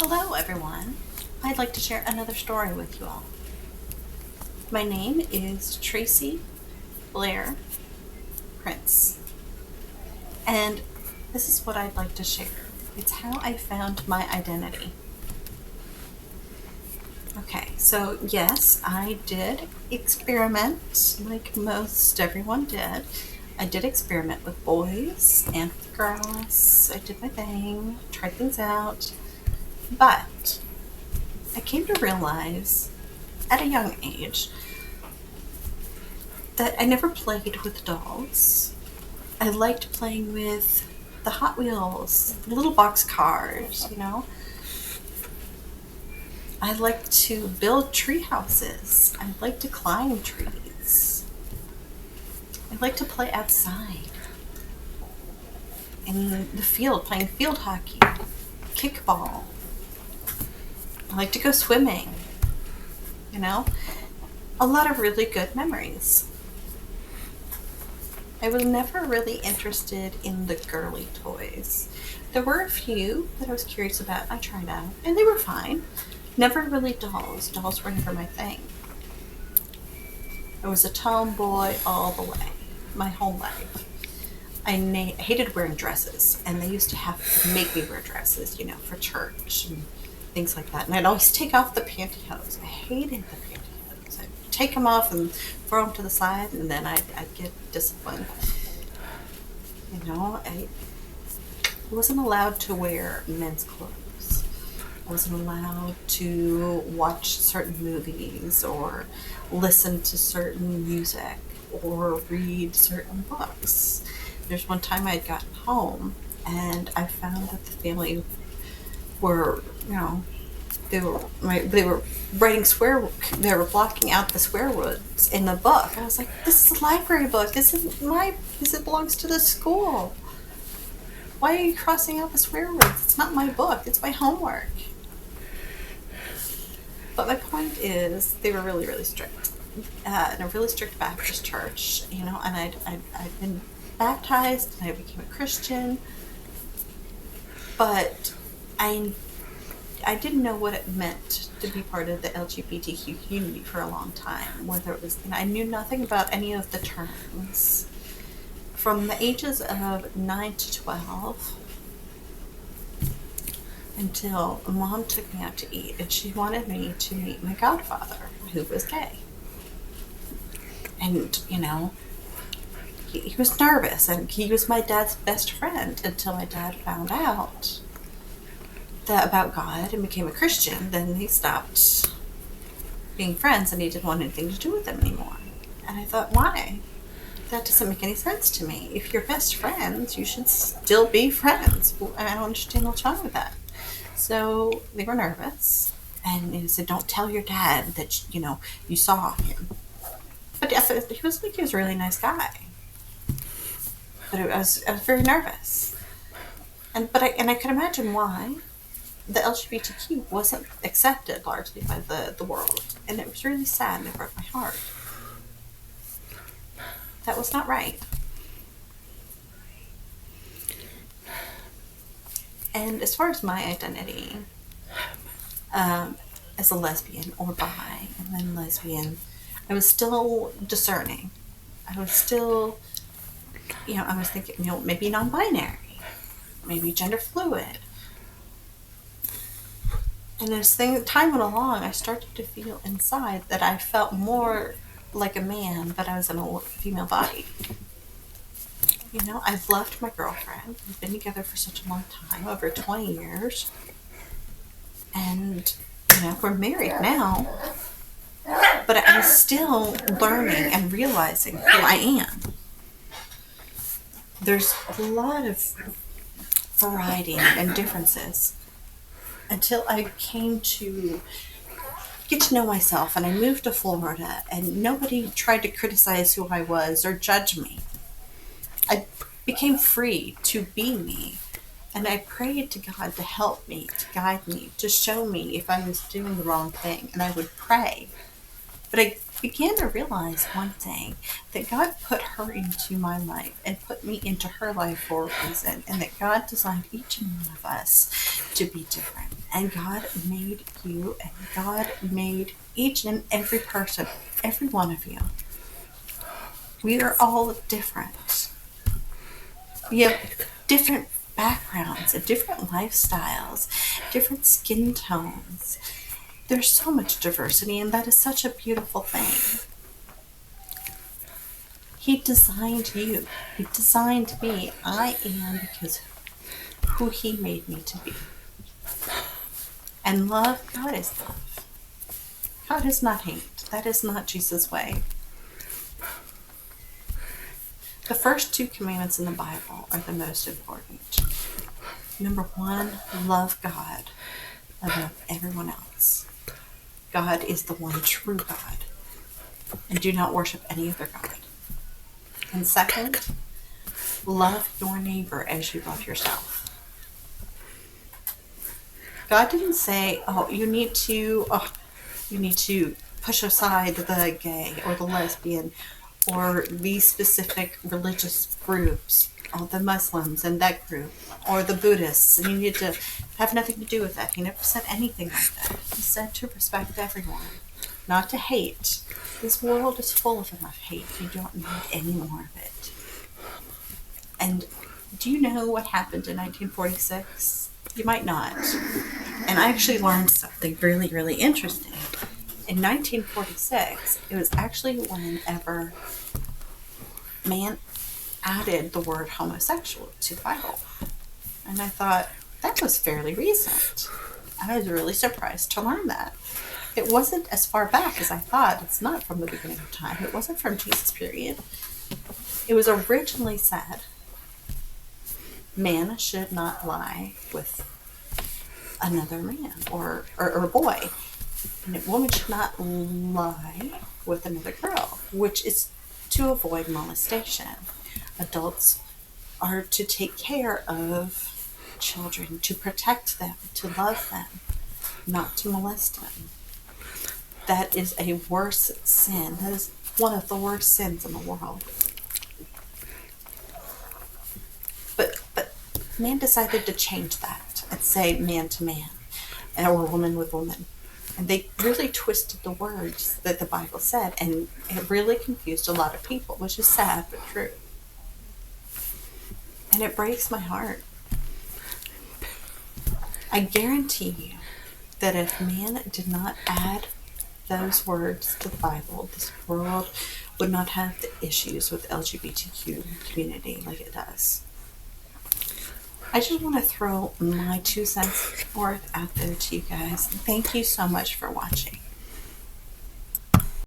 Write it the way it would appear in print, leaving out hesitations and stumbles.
Hello, everyone. I'd like to share another story with you all. My name is Tracy Blair Prince, and this is what I'd like to share. It's how I found my identity. Okay, so yes, I did experiment like most everyone did. I did experiment with boys and with girls. I did my thing, tried things out, but I came to realize at a young age that I never played with dolls. I liked playing with the Hot Wheels, the little box cars. I liked to build tree houses. I liked to climb trees. I liked to play outside in the field, playing field hockey, kickball. I like to go swimming, you know? A lot of really good memories. I was never really interested in the girly toys. There were a few that I was curious about. I tried out, and they were fine. Never really dolls. Dolls were never my thing. I was a tomboy all the way, my whole life. I hated wearing dresses, and they used to have to make me wear dresses, for church and things like that. And I'd always take off the pantyhose. I hated the pantyhose. I'd take them off and throw them to the side, and then I'd get disciplined. I wasn't allowed to wear men's clothes. I wasn't allowed to watch certain movies or listen to certain music or read certain books. There's one time I had gotten home and I found that the family were, they were writing they were blocking out the swear words in the book. I was like, this is a library book. It belongs to the school. Why are you crossing out the swear words? It's not my book. It's my homework. But my point is, they were really, really strict. In a really strict Baptist church, and I'd been baptized and I became a Christian, but I didn't know what it meant to be part of the LGBTQ community for a long time. Whether it was, I knew nothing about any of the terms. From the ages of 9 to 12, until Mom took me out to eat, and she wanted me to meet my godfather, who was gay. And, he was nervous, and he was my dad's best friend until my dad found out about God and became a Christian. Then he stopped being friends, and he didn't want anything to do with them anymore. And I thought, why? That doesn't make any sense to me. If you're best friends, you should still be friends. I don't understand what's wrong with that. So they were nervous, and he said, don't tell your dad that, you saw him. But he was a really nice guy. But I was very nervous. And I could imagine why the LGBTQ wasn't accepted largely by the world. And it was really sad, and it broke my heart. That was not right. And as far as my identity, as a lesbian or bi and then lesbian, I was still discerning. I was still, I was thinking, maybe non-binary, maybe gender fluid. And as time went along, I started to feel inside that I felt more like a man, but I was in a female body. I've left my girlfriend. We've been together for such a long time, over 20 years. And, we're married now. But I'm still learning and realizing who I am. There's a lot of variety and differences until I came to get to know myself, and I moved to Florida, and nobody tried to criticize who I was or judge me. I became free to be me, and I prayed to God to help me, to guide me, to show me if I was doing the wrong thing, and I would pray. But I began to realize one thing, that God put her into my life and put me into her life for a reason, and that God designed each and one of us to be different. And God made you, and God made each and every person, every one of you. We are all different. We have different backgrounds and different lifestyles, different skin tones. There's so much diversity, and that is such a beautiful thing. He designed you. He designed me. I am because who He made me to be. And love, God is love. God is not hate. That is not Jesus' way. The first 2 commandments in the Bible are the most important. Number 1, love God above everyone else. God is the one true God. And do not worship any other God. And second, love your neighbor as you love yourself. God didn't say, you need to push aside the gay or the lesbian or these specific religious groups, or the Muslims and that group, or the Buddhists, and you need to have nothing to do with that. He never said anything like that. He said to respect everyone, not to hate. This world is full of enough hate. You don't need any more of it. And do you know what happened in 1946? You might not. And I actually learned something really, really interesting. In 1946, it was actually whenever man added the word homosexual to the Bible. And I thought, that was fairly recent. I was really surprised to learn that. It wasn't as far back as I thought. It's not from the beginning of time. It wasn't from Jesus' period. It was originally said, man should not lie with another man or a boy. And a woman should not lie with another girl, which is to avoid molestation. Adults are to take care of children, to protect them, to love them, not to molest them. That is a worse sin. That is one of the worst sins in the world. But man decided to change that and say man to man, or woman with woman. And they really twisted the words that the Bible said, and it really confused a lot of people, which is sad but true. And it breaks my heart. I guarantee you that if man did not add those words to the Bible, this world would not have the issues with LGBTQ community like it does. I just want to throw my 2 cents worth out there to you guys. Thank you so much for watching.